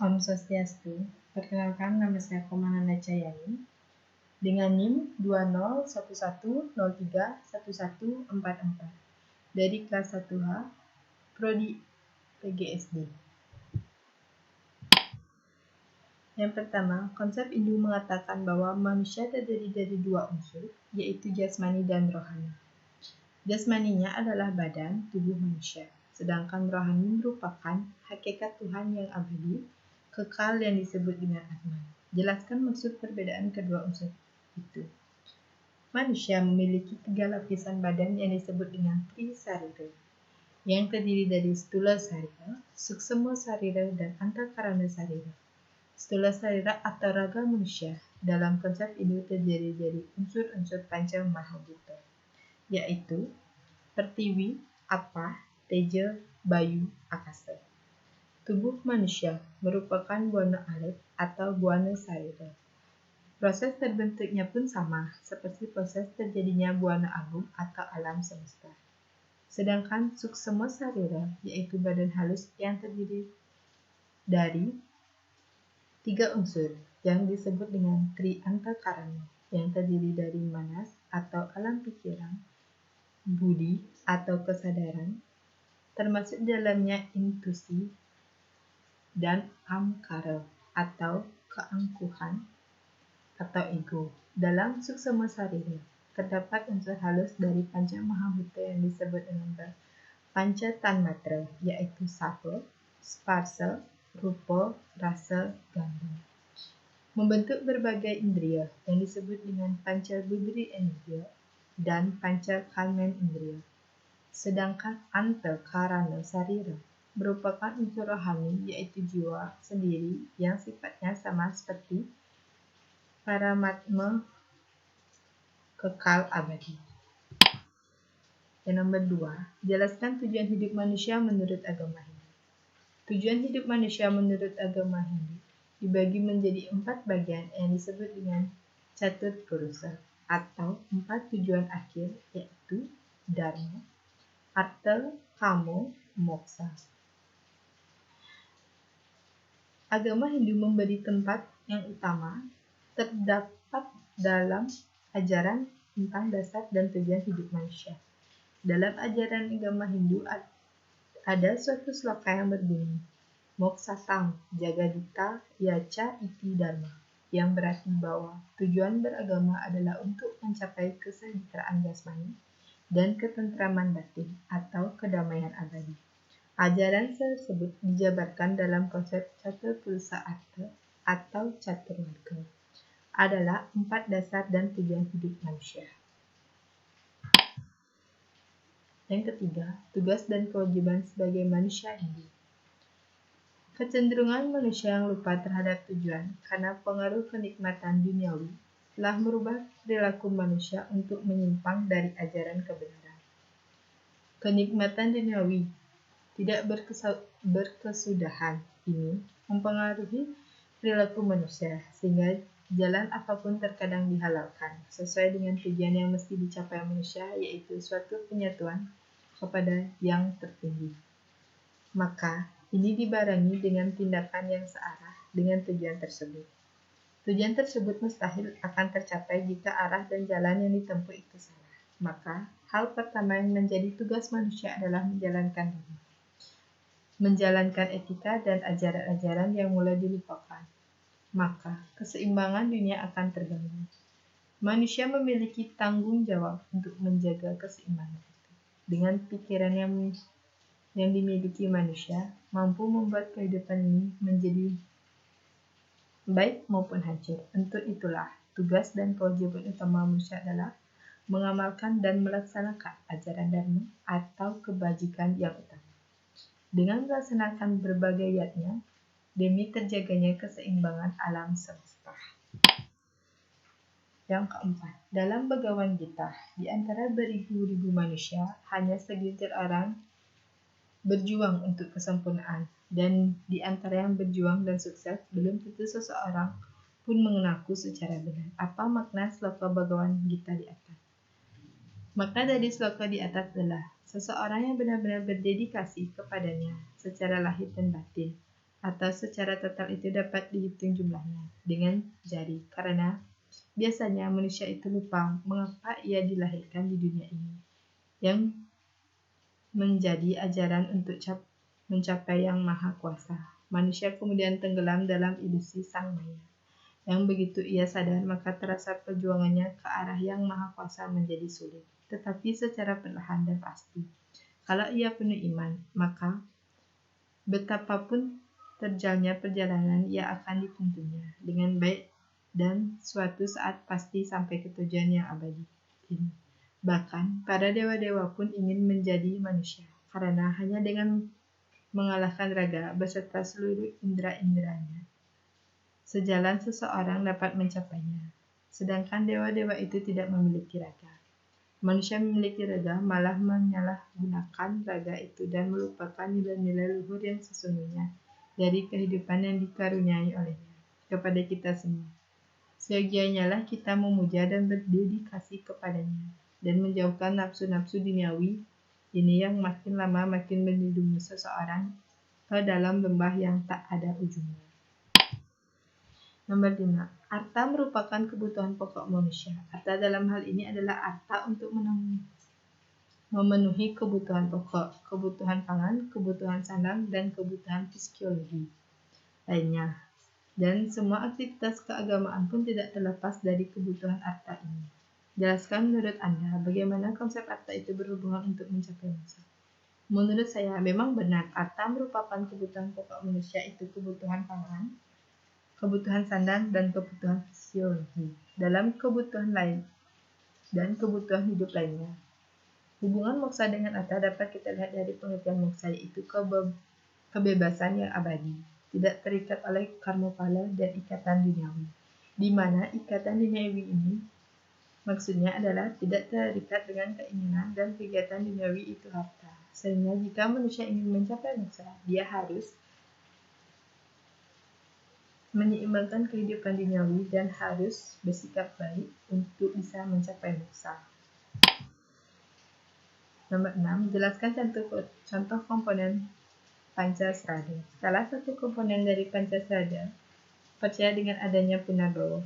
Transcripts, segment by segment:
Om Swastiastu, perkenalkan nama saya Komananda Cayani dengan NIM 2011031144 dari kelas 1H, Prodi PGSD. Yang pertama, konsep Hindu mengatakan bahwa manusia terdiri dari dua unsur, yaitu jasmani dan rohani. Jasmaninya adalah badan, tubuh manusia, sedangkan rohani merupakan hakikat Tuhan yang abadi, kekal yang disebut dengan Atman. Jelaskan maksud perbedaan kedua unsur itu. Manusia memiliki 3 lapisan badan yang disebut dengan Trisarira, yang terdiri dari Stula Sarira, Suksema Sarira, dan Antakarana Sarira. Stula Sarira atau raga manusia dalam konsep Hindu terdiri dari unsur-unsur Panca Mahabhuta, yaitu Pertiwi, Apa, Teja, Bayu, Akasa. Tubuh manusia merupakan buana alit atau buana sarira. Proses terbentuknya pun sama seperti proses terjadinya buana agung atau alam semesta. Sedangkan suksema sarira yaitu badan halus yang terdiri dari 3 unsur yang disebut dengan Tri Antakarana, yang terdiri dari manas atau alam pikiran, budi atau kesadaran, termasuk dalamnya intuisi, dan amkara atau keangkuhan atau ego. Dalam suksema sarira terdapat unsur halus dari Panca Mahabhuta yang disebut dengan Panca Tanmatra, yaitu Sapa, Sparsa, Rupa, Rasa, Gandha. Membentuk berbagai indria yang disebut dengan Panca Budri Indriya dan Panca Kalmen Indriya. Sedangkan Antakarana Sarira merupakan unsur rohani yaitu jiwa sendiri yang sifatnya sama seperti Paramatma kekal abadi. Yang nomor 2, jelaskan tujuan hidup manusia menurut agama Hindu. Tujuan hidup manusia menurut agama Hindu dibagi menjadi 4 bagian yang disebut dengan Catur Purusa atau 4 tujuan akhir, yaitu Dharma, Artha, Kama, Moksa. Agama Hindu memberi tempat yang utama terdapat dalam ajaran tentang dasar dan tujuan hidup manusia. Dalam ajaran agama Hindu ada suatu sloka yang berbunyi Moksatam Jagadita Yacha Iti Dharma, yang berarti bahwa tujuan beragama adalah untuk mencapai kesejahteraan jasmani dan ketentraman batin atau kedamaian abadi. Ajaran tersebut dijabarkan dalam konsep Catur Purusa Artha atau Catur Marga, adalah 4 dasar dan tujuan hidup manusia. Yang ketiga, tugas dan kewajiban sebagai manusia Hindu. Kecenderungan manusia yang lupa terhadap tujuan karena pengaruh kenikmatan duniawi telah merubah perilaku manusia untuk menyimpang dari ajaran kebenaran. Kenikmatan duniawi tidak berkesudahan ini mempengaruhi perilaku manusia sehingga jalan apapun terkadang dihalalkan sesuai dengan tujuan yang mesti dicapai manusia, yaitu suatu penyatuan kepada yang tertinggi. Maka ini dibarengi dengan tindakan yang searah dengan tujuan tersebut. Tujuan tersebut mustahil akan tercapai jika arah dan jalan yang ditempuh itu salah. Maka hal pertama yang menjadi tugas manusia adalah menjalankan diri, menjalankan etika dan ajaran-ajaran yang mulai dilupakan. Maka keseimbangan dunia akan terganggu. Manusia memiliki tanggung jawab untuk menjaga keseimbangan itu. Dengan pikiran yang dimiliki manusia mampu membuat kehidupan ini menjadi baik maupun hancur. Untuk itulah tugas dan kewajiban utama manusia adalah mengamalkan dan melaksanakan ajaran dharma atau kebajikan yang utama, dengan melaksanakan berbagai yatna demi terjaganya keseimbangan alam semesta. Yang keempat, dalam Bhagavad Gita, di antara beribu-ribu manusia, hanya segelintir orang berjuang untuk kesempurnaan, dan di antara yang berjuang dan sukses, belum tentu seseorang pun mengaku secara benar. Apa makna sloka Bhagavad Gita di atas? Makna dari sloka di atas adalah seseorang yang benar-benar berdedikasi kepadanya secara lahir dan batin, atau secara total itu dapat dihitung jumlahnya dengan jari, karena biasanya manusia itu lupa mengapa ia dilahirkan di dunia ini, yang menjadi ajaran untuk mencapai Yang Maha Kuasa. Manusia kemudian tenggelam dalam ilusi sang maya. Yang begitu ia sadar, maka terasa perjuangannya ke arah Yang Maha Kuasa menjadi sulit, tetapi secara perlahan dan pasti. Kalau ia penuh iman, maka betapapun terjalnya perjalanan, ia akan dituntunnya dengan baik dan suatu saat pasti sampai ke tujuan yang abadi ini. Bahkan para dewa-dewa pun ingin menjadi manusia, karena hanya dengan mengalahkan raga beserta seluruh indera-inderanya, sejalan seseorang dapat mencapainya. Sedangkan dewa-dewa itu tidak memiliki raga. Manusia memiliki raga malah menyalahgunakan raga itu dan melupakan nilai-nilai luhur yang sesungguhnya dari kehidupan yang dikaruniai olehnya kepada kita semua. Seyogianya lah kita memuja dan berdedikasi kepadanya dan menjauhkan nafsu-nafsu duniawi ini yang makin lama makin melindungi seseorang ke dalam lembah yang tak ada ujungnya. Nomor 5. Arta merupakan kebutuhan pokok manusia. Arta dalam hal ini adalah arta untuk memenuhi kebutuhan pokok, kebutuhan pangan, kebutuhan sandang, dan kebutuhan fisiologi lainnya. Dan semua aktivitas keagamaan pun tidak terlepas dari kebutuhan arta ini. Jelaskan menurut Anda bagaimana konsep arta itu berhubungan untuk mencapai masa. Menurut saya, memang benar arta merupakan kebutuhan pokok manusia, itu kebutuhan pangan, kebutuhan sandang, dan kebutuhan fisiologi. Dalam kebutuhan lain dan kebutuhan hidup lainnya, hubungan moksa dengan arta dapat kita lihat dari pengertian moksa, yaitu kebebasan yang abadi, tidak terikat oleh karmapala dan ikatan duniawi, di mana ikatan duniawi ini maksudnya adalah tidak terikat dengan keinginan dan kegiatan duniawi itu harta. Sehingga jika manusia ingin mencapai moksa, dia harus menyeimbangkan kehidupan duniawi dan harus bersikap baik untuk bisa mencapai moksa. Nomor 6. Jelaskan contoh komponen Pancasrada. Salah satu komponen dari Pancasrada percaya dengan adanya punarbawa,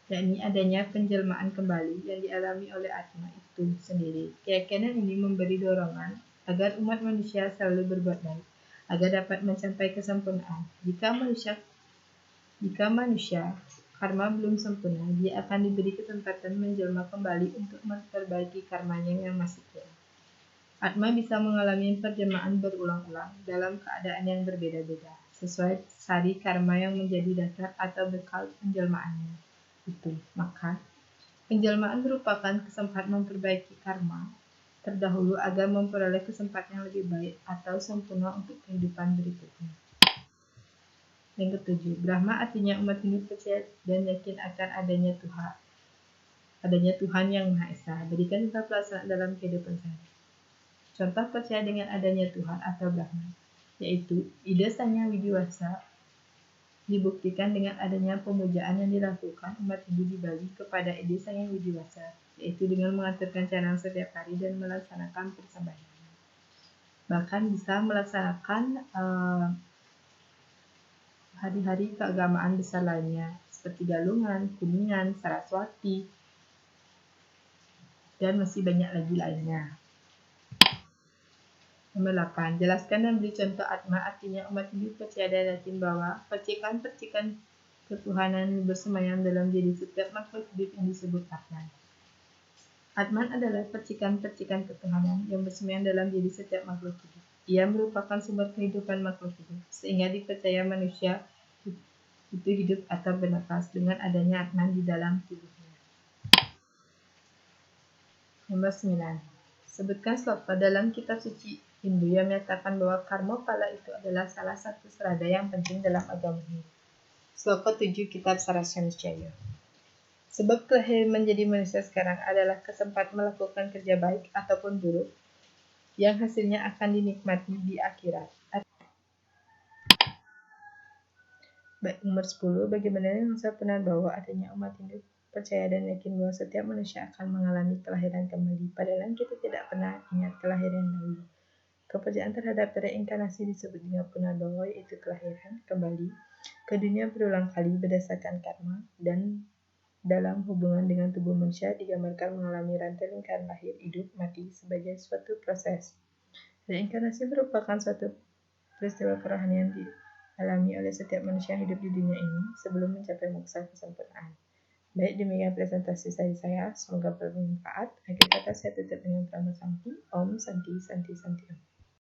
yakni adanya penjelmaan kembali yang dialami oleh Atma itu sendiri. Keyakinan ini memberi dorongan agar umat manusia selalu berbuat baik, agar dapat mencapai kesempurnaan. Jika manusia karma belum sempurna, dia akan diberi kesempatan menjelma kembali untuk memperbaiki karmanya yang masih kurang. Atma bisa mengalami penjelmaan berulang-ulang dalam keadaan yang berbeda-beda, sesuai sari karma yang menjadi dasar atau bekal penjelmaannya itu. Maka, penjelmaan merupakan kesempatan memperbaiki karma terdahulu agar memperoleh kesempatan yang lebih baik atau sempurna untuk kehidupan berikutnya. Yang ketujuh, Brahma artinya umat Hindu percaya dan yakin akan adanya Tuhan yang Maha Esa. Berikan contoh pelaksanaan dalam kehidupan sehari. Contoh percaya dengan adanya Tuhan atau Brahma, yaitu ide Sanya Widiwasa dibuktikan dengan adanya pemujaan yang dilakukan umat Hindu di Bali kepada ide Sanya Widiwasa, yaitu dengan mengaturkan canang setiap hari dan melaksanakan persembahyaan. Bahkan bisa melaksanakan hari-hari keagamaan besar lainnya, seperti Galungan, Kuningan, Saraswati, dan masih banyak lagi lainnya. Nomor 8. Jelaskan dan beri contoh Atma artinya umat Hindu percaya dan yakin bahwa percikan-percikan ketuhanan bersemayam dalam diri setiap makhluk hidup yang disebut Atman. Atman adalah percikan-percikan ketuhanan yang bersemayam dalam diri setiap makhluk hidup. Ia merupakan sumber kehidupan makhluk hidup, sehingga dipercaya manusia itu hidup atau bernafas dengan adanya Atman di dalam tubuhnya. Nomor 9. Sebutkan sloka dalam kitab suci Hindu yang menyatakan bahwa karma pala itu adalah salah satu serada yang penting dalam agama Hindu. Sloka 7 kitab Saraswanicaya. Sebab kelahiran menjadi manusia sekarang adalah kesempatan melakukan kerja baik ataupun buruk yang hasilnya akan dinikmati di akhirat. Nomor 10. Bagaimana yang saya pernah bahwa adanya umat Hindu percaya dan yakin bahwa setiap manusia akan mengalami kelahiran kembali, padahal kita tidak pernah ingat kelahiran dahulu. Kepercayaan terhadap reinkarnasi disebut dengan punarbawa, yaitu kelahiran kembali ke dunia berulang kali berdasarkan karma, dan dalam hubungan dengan tubuh manusia digambarkan mengalami rantai lingkaran lahir, hidup, mati sebagai suatu proses. Reinkarnasi merupakan suatu peristiwa kerohanian dialami oleh setiap manusia yang hidup di dunia ini sebelum mencapai moksa kesempurnaan. Baik, demikian presentasi saya. Semoga bermanfaat. Akhir kata saya tutup dengan Prama Santi. Om Santi Santi Santi Om.